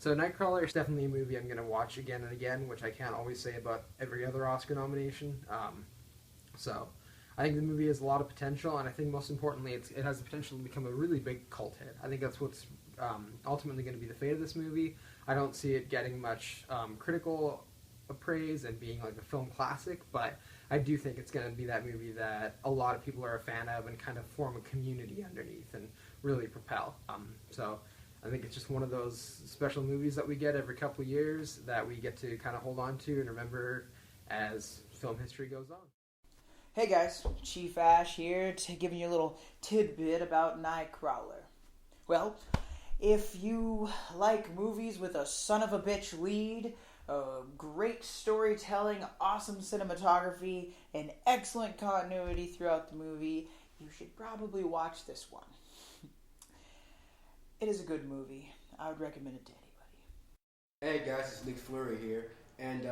So Nightcrawler is definitely a movie I'm going to watch again and again, which I can't always say about every other Oscar nomination. So I think the movie has a lot of potential, and I think most importantly, it has the potential to become a really big cult hit. I think that's what's ultimately going to be the fate of this movie. I don't see it getting much critical praise and being like a film classic, but I do think it's going to be that movie that a lot of people are a fan of and kind of form a community underneath and really propel. So I think it's just one of those special movies that we get every couple of years that we get to kind of hold on to and remember as film history goes on. Hey guys, Chief Ash here, giving you a little tidbit about Nightcrawler. Well, if you like movies with a son of a bitch lead, great storytelling, awesome cinematography, and excellent continuity throughout the movie, you should probably watch this one. It is a good movie. I would recommend it to anybody. Hey guys, it's Flurry here, and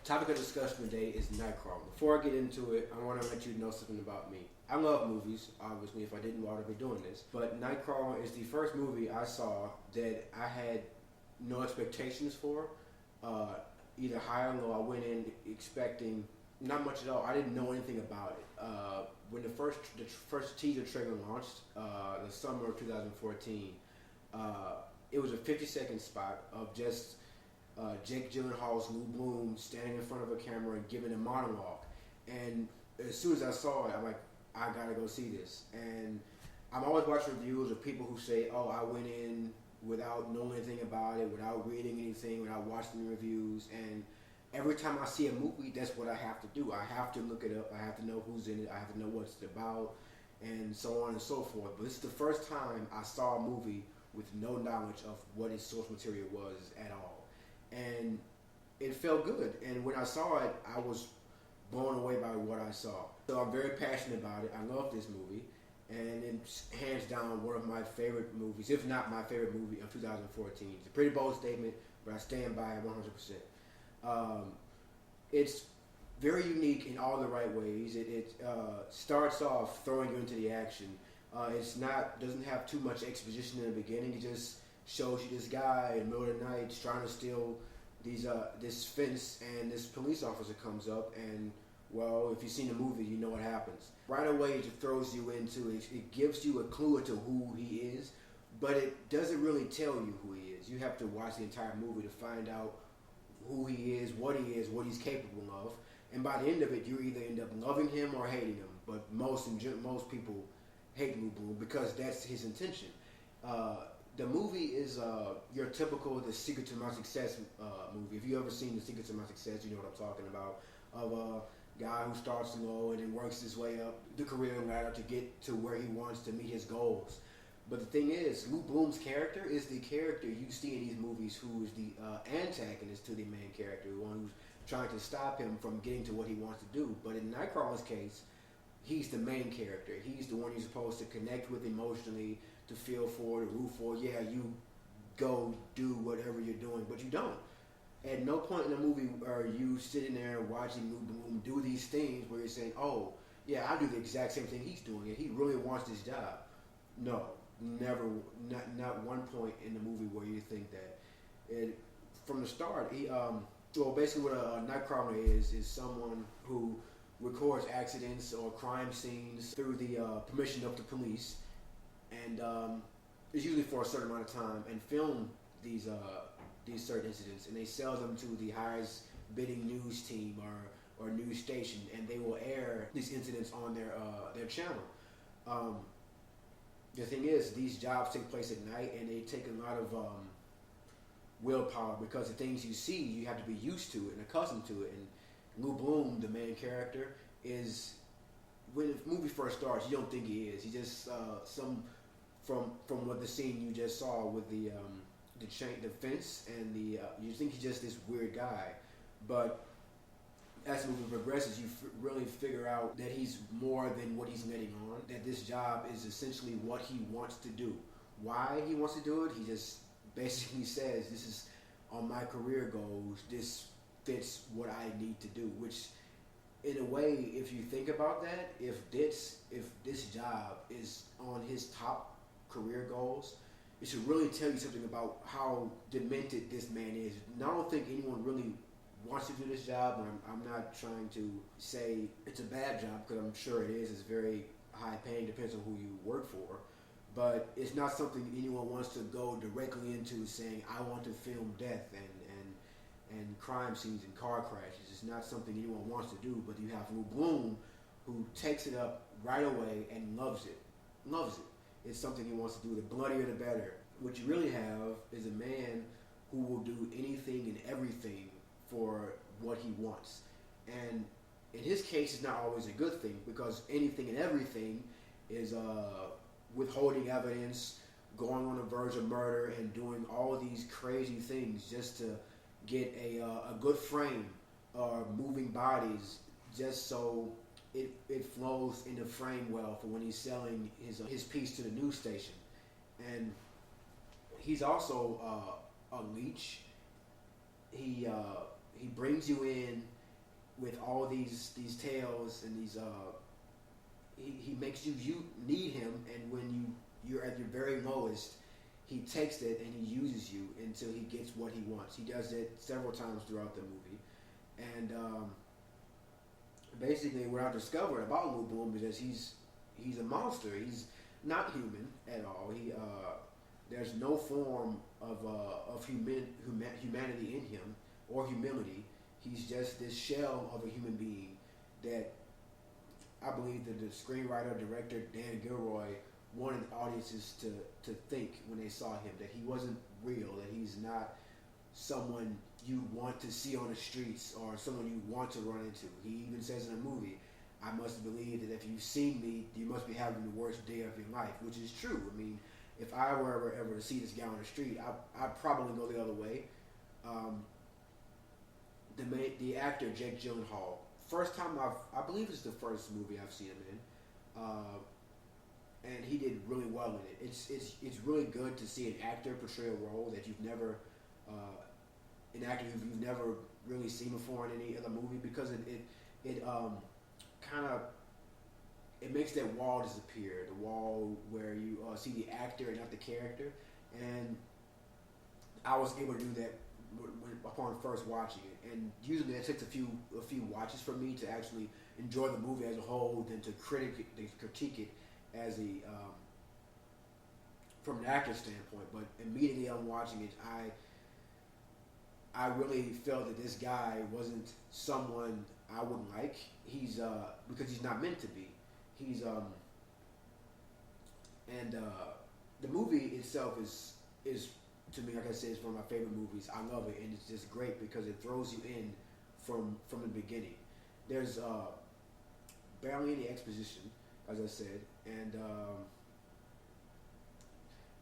topic of discussion today is Nightcrawler. Before I get into it, I want to let you know something about me. I love movies, obviously. If I didn't, I would be doing this. But Nightcrawler is the first movie I saw that I had no expectations for, either high or low. I went in expecting not much at all. I didn't know anything about it. When the first teaser trailer launched, the summer of 2014, it was a 50-second spot of just Jake Gyllenhaal's Lou Bloom standing in front of a camera and giving a monologue. And as soon as I saw it, I'm like, I gotta go see this. And I'm always watching reviews of people who say, oh, I went in without knowing anything about it, without reading anything, without watching the reviews. And every time I see a movie, that's what I have to do. I have to look it up. I have to know who's in it. I have to know what it's about, and so on and so forth. But this is the first time I saw a movie with no knowledge of what its source material was at all. And it felt good. And when I saw it, I was blown away by what I saw. So I'm very passionate about it. I love this movie. And it's hands down one of my favorite movies, if not my favorite movie of 2014. It's a pretty bold statement, but I stand by it 100%. It's very unique in all the right ways. It starts off throwing you into the action. Doesn't have too much exposition in the beginning. It just shows you this guy in the middle of the night trying to steal this fence, and this police officer comes up, and well, if you've seen the movie, you know what happens. Right away, it throws you into it. It gives you a clue to who he is, but it doesn't really tell you who he is. You have to watch the entire movie to find out who he is, what he's capable of. And by the end of it, you either end up loving him or hating him. But most people hate Lou Bloom because that's his intention. The movie is your typical The Secret to My Success movie. If you ever seen The Secret to My Success, you know what I'm talking about. Of a guy who starts low and then works his way up the career ladder to get to where he wants to meet his goals. But the thing is, Lou Bloom's character is the character you see in these movies who is the antagonist to the main character, the one who's trying to stop him from getting to what he wants to do. But in Nightcrawler's case, he's the main character. He's the one you're supposed to connect with emotionally, to feel for, to root for. Yeah, you go do whatever you're doing, but you don't. At no point in the movie are you sitting there watching Lou Bloom do these things where you're saying, oh, yeah, I do the exact same thing he's doing, and he really wants this job. No, never, not one point in the movie where you think that. From the start, basically what a Nightcrawler is someone who records accidents or crime scenes through the permission of the police, and it's usually for a certain amount of time, and film these certain incidents, and they sell them to the highest bidding news team or news station, and they will air these incidents on their channel. The thing is, these jobs take place at night, and they take a lot of willpower, because the things you see, you have to be used to it and accustomed to it. And Lou Bloom, the main character, is, when the movie first starts, you don't think he is. He just from what the scene you just saw with the fence, and you think he's just this weird guy, but as the movie progresses, you really figure out that he's more than what he's letting on, that this job is essentially what he wants to do. Why he wants to do it, he just basically says, this is on my career goals, this fits what I need to do, which in a way, if you think about that, if this job is on his top career goals, it should really tell you something about how demented this man is. And I don't think anyone really wants to do this job, and I'm not trying to say it's a bad job, because I'm sure it is. It's very high paying, depends on who you work for. But it's not something anyone wants to go directly into, saying, I want to film death and crime scenes and car crashes. It's not something anyone wants to do, but you have Lou Bloom, who takes it up right away and loves it. Loves it. It's something he wants to do. The bloodier the better. What you really have is a man who will do anything and everything for what he wants. And in his case, it's not always a good thing, because anything and everything is withholding evidence, going on the verge of murder, and doing all these crazy things just to get a good frame, or moving bodies, just so it flows in the frame well for when he's selling his piece to the news station. And he's also a leech. He brings you in with all these tales, and these he makes you need him, and when you're at your very lowest, he takes it and he uses you until he gets what he wants. He does it several times throughout the movie. And basically what I discovered about Lou Bloom is that he's a monster. He's not human at all. There's no form of humanity in him, or humility. He's just this shell of a human being that I believe that the screenwriter, director, Dan Gilroy, wanted audiences to think when they saw him that he wasn't real, that he's not someone you want to see on the streets or someone you want to run into. He even says in the movie, I must believe that if you've seen me, you must be having the worst day of your life, which is true. I mean, if I were ever to see this guy on the street, I'd probably go the other way. The actor, Jake Gyllenhaal, first time I believe it's the first movie I've seen him in. And he did really well in it. It's really good to see an actor portray a role that you've never, an actor you've never really seen before in any other movie, because it kind of, it makes that wall disappear, the wall where you see the actor and not the character. And I was able to do that upon first watching it, and usually it takes a few watches for me to actually enjoy the movie as a whole, than to critique it as from an actor's standpoint. But immediately I'm watching it, I really felt that this guy wasn't someone I would like. He's because he's not meant to be. He's the movie itself is to me, like I said, it's one of my favorite movies. I love it, and it's just great because it throws you in from the beginning. There's barely any exposition, as I said, and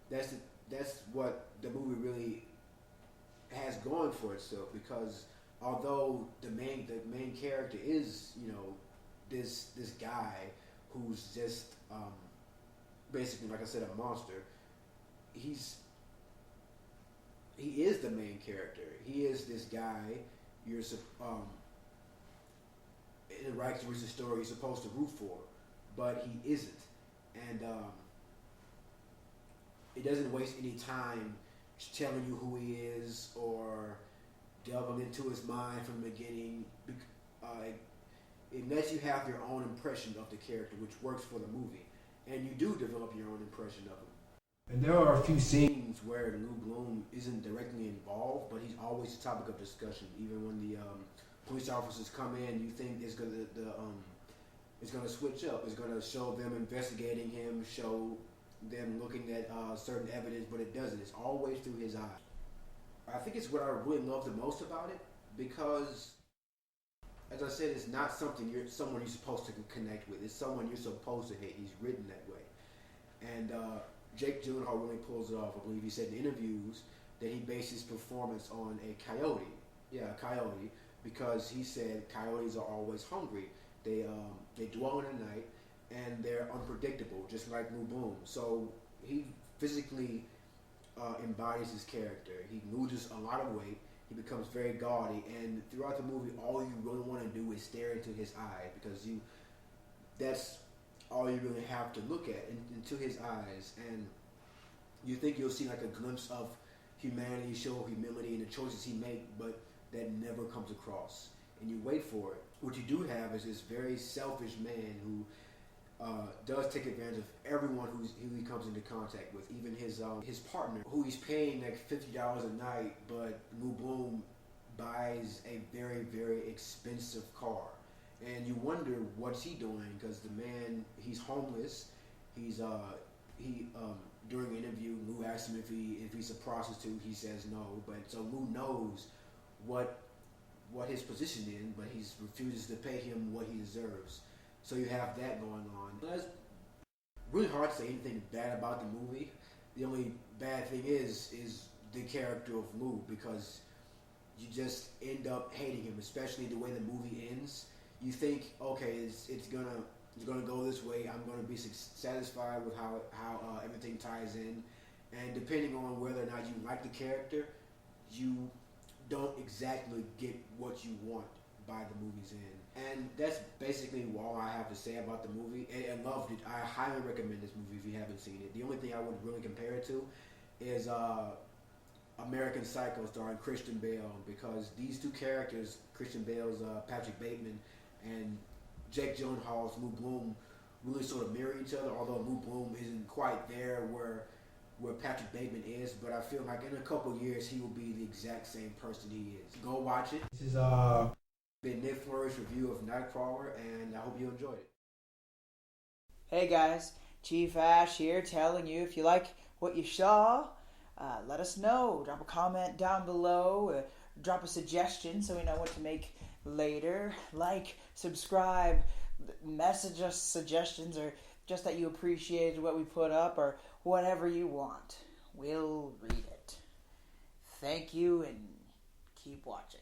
that's what the movie really has going for itself. Because although the main character is, you know, this guy who's just basically, like I said, a monster, he is the main character. He is this guy you're in the right to story you're supposed to root for, but he isn't. And it doesn't waste any time telling you who he is or delving into his mind from the beginning. It lets you have your own impression of the character, which works for the movie, and you do develop your own impression of him. And there are a few scenes where Lou Bloom isn't directly involved, but he's always the topic of discussion. Even when the police officers come in, you think it's gonna switch up. It's gonna show them investigating him, show them looking at certain evidence, but it doesn't. It's always through his eyes. I think it's what I really love the most about it, because, as I said, it's not someone you're supposed to connect with. It's someone you're supposed to hate. He's written that way, and Jake Gyllenhaal really pulls it off. I believe he said in interviews that he based his performance on a coyote. Yeah, a coyote, because he said coyotes are always hungry. They dwell in the night, and they're unpredictable, just like Lou Bloom. So he physically embodies his character. He loses a lot of weight. He becomes very gaudy, and throughout the movie, all you really want to do is stare into his eye, because that's all you really have to look at, into his eyes. And you think you'll see like a glimpse of humanity, show humility in the choices he make, but that never comes across. And you wait for it. What you do have is this very selfish man who does take advantage of everyone who he comes into contact with, even his partner, who he's paying like $50 a night, but Moo Bloom buys a very, very expensive car. And you wonder what's he doing, because the man, he's homeless. During an interview, Moo asks him if he's a prostitute. He says no, but so Moo knows what his position is, but he refuses to pay him what he deserves. So you have that going on. It's really hard to say anything bad about the movie. The only bad thing is the character of Moo, because you just end up hating him, especially the way the movie ends. You think, okay, it's gonna go this way. I'm gonna be satisfied with how everything ties in, and depending on whether or not you like the character, you don't exactly get what you want by the movie's end. And that's basically all I have to say about the movie. I loved it. I highly recommend this movie if you haven't seen it. The only thing I would really compare it to is American Psycho starring Christian Bale, because these two characters, Christian Bale's Patrick Bateman and Jake Gyllenhaal's Moo Bloom, really sort of mirror each other, although Moo Bloom isn't quite there where Patrick Bateman is, but I feel like in a couple years he will be the exact same person he is. Go watch it. This is been Nick Flurry's review of Nightcrawler, and I hope you enjoyed it. Hey guys, Chief Ash here, telling you if you like what you saw, let us know. Drop a comment down below, drop a suggestion so we know what to make later. Like, subscribe, message us suggestions, or just that you appreciated what we put up, or whatever you want. We'll read it. Thank you, and keep watching.